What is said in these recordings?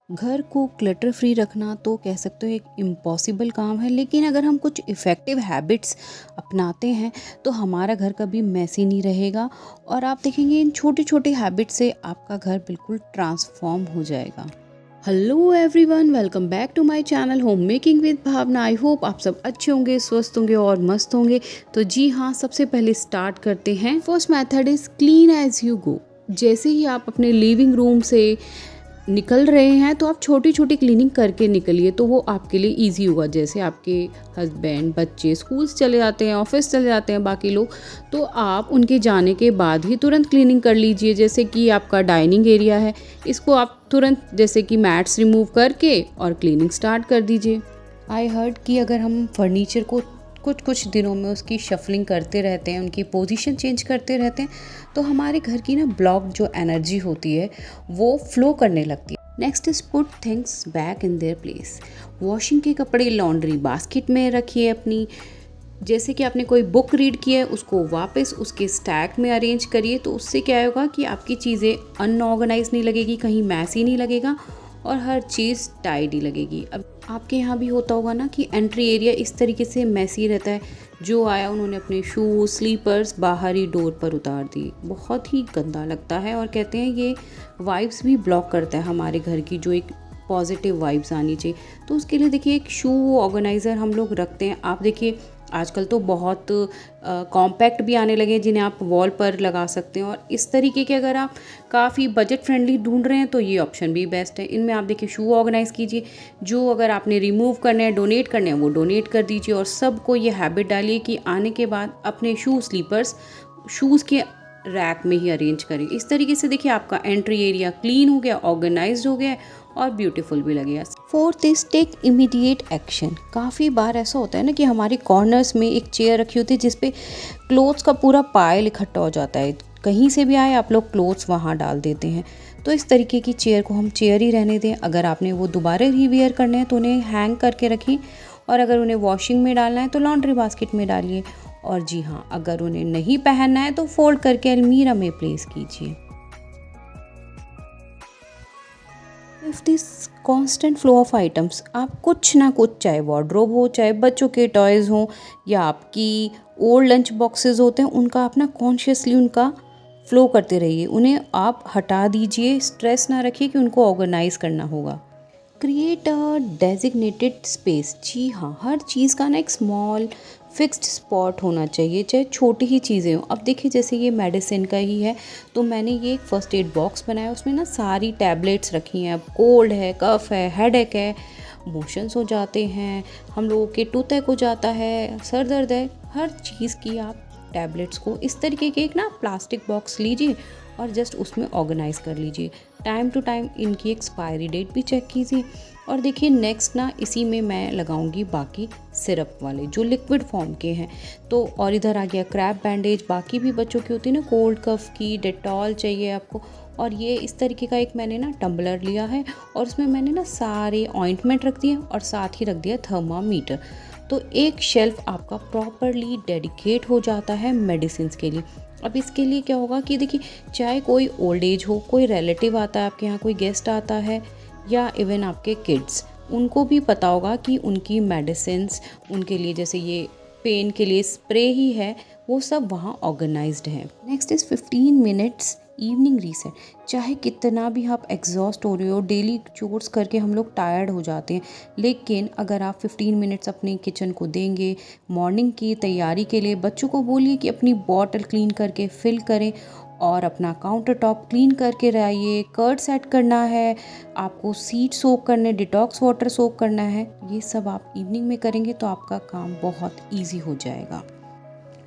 घर को clutter free रखना तो कह सकते हो एक इम्पॉसिबल काम है, लेकिन अगर हम कुछ इफ़ेक्टिव हैबिट्स अपनाते हैं तो हमारा घर कभी मैसी नहीं रहेगा। और आप देखेंगे इन छोटे छोटे हैबिट से आपका घर बिल्कुल ट्रांसफॉर्म हो जाएगा। Hello everyone, welcome back to my channel home making with Bhavna. I hope आप सब अच्छे होंगे, स्वस्थ होंगे और मस्त होंगे। तो जी हाँ, सबसे पहले स्टार्ट करते हैं। First method is clean as you go. जैसे ही आप अपने लिविंग रूम से निकल रहे हैं तो आप छोटी छोटी क्लीनिंग करके निकलिए, तो वो आपके लिए इजी होगा। जैसे आपके हस्बैंड, बच्चे स्कूल्स चले जाते हैं, ऑफिस चले जाते हैं बाकी लोग, तो आप उनके जाने के बाद ही तुरंत क्लीनिंग कर लीजिए। जैसे कि आपका डाइनिंग एरिया है, इसको आप तुरंत जैसे कि मैट्स रिमूव करके और क्लीनिंग स्टार्ट कर दीजिए। आई हर्ड कि अगर हम फर्नीचर को कुछ कुछ दिनों में उसकी शफलिंग करते रहते हैं, उनकी पोजीशन चेंज करते रहते हैं, तो हमारे घर की ना ब्लॉक जो एनर्जी होती है वो फ्लो करने लगती है। Next is put things back in their place. Washing के कपड़े लॉन्ड्री बास्केट में रखिए अपनी। जैसे कि आपने कोई बुक रीड किया है, उसको वापस उसके स्टैक में अरेंज करिए। तो उससे क्या होगा कि आपकी चीज़ें अनऑर्गेनाइज नहीं लगेगी, कहीं मैसी नहीं लगेगा और हर चीज़ टाइडी लगेगी। अब आपके यहाँ भी होता होगा ना कि एंट्री एरिया इस तरीके से मैसी रहता है। जो आया उन्होंने अपने शूज़, स्लीपर्स बाहर ही डोर पर उतार दिए, बहुत ही गंदा लगता है। और कहते हैं ये वाइब्स भी ब्लॉक करता है हमारे घर की, जो एक पॉजिटिव वाइब्स आनी चाहिए। तो उसके लिए देखिए एक शू ऑर्गेनाइज़र हम लोग रखते हैं। आप देखिए आजकल तो बहुत कॉम्पैक्ट भी आने लगे हैं जिन्हें आप वॉल पर लगा सकते हैं। और इस तरीके के अगर आप काफ़ी बजट फ्रेंडली ढूंढ रहे हैं तो ये ऑप्शन भी बेस्ट है। इनमें आप देखिए शू ऑर्गेनाइज़ कीजिए, जो अगर आपने रिमूव करने हैं, डोनेट करने हैं, वो डोनेट कर दीजिए। और सबको ये हैबिट डालिए कि आने के बाद अपने शू स्लीपर्स शूज़ के रैक में ही अरेंज करें। इस तरीके से देखिए आपका एंट्री एरिया क्लीन हो गया, ऑर्गेनाइज्ड हो गया और ब्यूटीफुल भी लगेगा। Fourth is take immediate action. काफ़ी बार ऐसा होता है ना कि हमारे कॉर्नर्स में एक चेयर रखी होती है जिसपे क्लोथ्स का पूरा पाइल इकट्ठा हो जाता है। कहीं से भी आए आप लोग क्लोथ्स वहाँ डाल देते हैं। तो इस तरीके की चेयर को हम चेयर ही रहने दें। अगर आपने वो दोबारा रिवेयर करने हैं तो उन्हें हैंग करके रखिए, और अगर उन्हें वॉशिंग में डालना है तो लॉन्ड्री बास्केट में डालिए। और जी हाँ, अगर उन्हें नहीं पहनना है तो फोल्ड करके अलमीरा में प्लेस कीजिए। Fifth is constant flow of items. आप कुछ ना कुछ, चाहे वार्डरोब हो, चाहे बच्चों के टॉयज़ हों या आपकी ओल्ड लंच बॉक्सेस होते हैं, उनका अपना कॉन्शियसली उनका फ्लो करते रहिए। उन्हें आप हटा दीजिए, स्ट्रेस ना रखिए कि उनको ऑर्गेनाइज करना होगा। Create a designated space. जी हाँ, हर चीज़ का ना एक स्मॉल फिक्स्ड स्पॉट होना चाहिए, चाहे छोटी ही चीज़ें हों। अब देखिए जैसे ये मेडिसिन का ही है, तो मैंने ये एक फर्स्ट एड बॉक्स बनाया, उसमें ना सारी टैबलेट्स रखी हैं। अब कोल्ड है, कफ है, हेडेक है, मोशंस हो जाते हैं, हम लोगों के टूथेक हो जाता है, सर दर्द है, हर चीज़ की आप टैबलेट्स को इस तरीके के एक ना प्लास्टिक बॉक्स लीजिए और जस्ट उसमें ऑर्गेनाइज़ कर लीजिए। टाइम टू टाइम इनकी एक्सपायरी डेट भी चेक कीजिए। और देखिए नेक्स्ट ना इसी में मैं लगाऊंगी बाकी सिरप वाले जो लिक्विड फॉर्म के हैं। तो और इधर आ गया क्रैप बैंडेज, बाकी भी बच्चों की होती है ना कोल्ड कफ की, डेटॉल चाहिए आपको। और ये इस तरीके का एक मैंने ना टम्बलर लिया है और उसमें मैंने ना सारे ऑइंटमेंट रख दिए और साथ ही रख दिया थर्मामीटर। तो एक शेल्फ आपका प्रॉपरली डेडिकेट हो जाता है मेडिसिन के लिए। अब इसके लिए क्या होगा कि देखिए, चाहे कोई ओल्ड एज हो, कोई रिलेटिव आता है आपके यहाँ, कोई गेस्ट आता है, या इवन आपके किड्स, उनको भी पता होगा कि उनकी मेडिसिन्स उनके लिए, जैसे ये पेन के लिए स्प्रे ही है, वो सब वहाँ ऑर्गेनाइज्ड है। Next is 15 minutes evening reset. चाहे कितना भी आप एग्जॉस्ट हो रहे हो, डेली चोर्स करके हम लोग टायर्ड हो जाते हैं, लेकिन अगर आप 15 मिनट्स अपने किचन को देंगे मॉर्निंग की तैयारी के लिए, बच्चों को बोलिए कि अपनी बॉटल क्लीन करके फिल करें और अपना काउंटर टॉप क्लीन करके रहिए। कर्ड सेट करना है आपको, सीड सोक करने, डिटॉक्स वाटर सोक करना है, ये सब आप इवनिंग में करेंगे तो आपका काम बहुत ईजी हो जाएगा।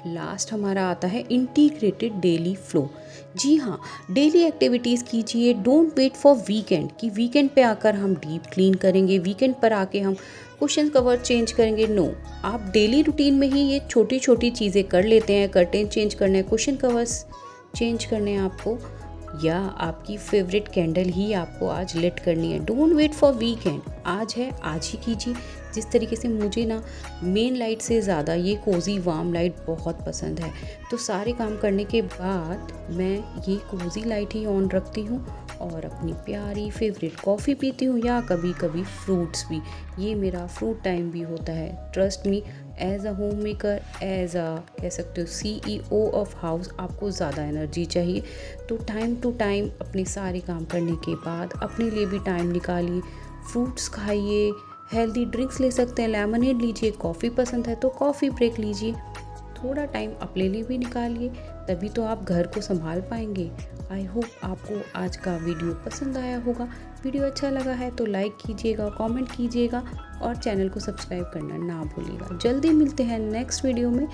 लास्ट हमारा आता है इंटीग्रेटेड डेली फ्लो। जी हाँ, डेली एक्टिविटीज़ कीजिए। डोंट वेट फॉर वीकेंड कि वीकेंड पे आकर हम डीप क्लीन करेंगे, वीकेंड पर आके हम कुशन कवर चेंज करेंगे। नो, आप डेली रूटीन में ही ये छोटी छोटी चीज़ें कर लेते हैं। कर्टेन चेंज करने हैं, कुशन कवर्स चेंज करने हैं आपको, या आपकी फेवरेट कैंडल ही आपको आज लिट करनी है। डोंट वेट फॉर वीकेंड, आज है आज ही कीजिए। जिस तरीके से मुझे ना मेन लाइट से ज़्यादा ये कोज़ी वार्म लाइट बहुत पसंद है, तो सारे काम करने के बाद मैं ये कोज़ी लाइट ही ऑन रखती हूँ और अपनी प्यारी फेवरेट कॉफ़ी पीती हूँ या कभी कभी फ्रूट्स भी। ये मेरा फ्रूट टाइम भी होता है। Trust me, as a homemaker, as a कह सकते हो CEO ऑफ हाउस, आपको ज़्यादा एनर्जी चाहिए। तो टाइम टू टाइम अपने सारे काम करने के बाद अपने लिए भी टाइम निकालिए, फ्रूट्स खाइए, हेल्दी ड्रिंक्स ले सकते हैं, लेमनेड लीजिए, कॉफ़ी पसंद है तो कॉफ़ी ब्रेक लीजिए। थोड़ा टाइम अपने लिए भी निकालिए, तभी तो आप घर को संभाल पाएंगे। आई होप आपको आज का वीडियो पसंद आया होगा। वीडियो अच्छा लगा है तो लाइक कीजिएगा, कमेंट कीजिएगा और चैनल को सब्सक्राइब करना ना भूलिएगा। जल्दी मिलते हैं नेक्स्ट वीडियो में।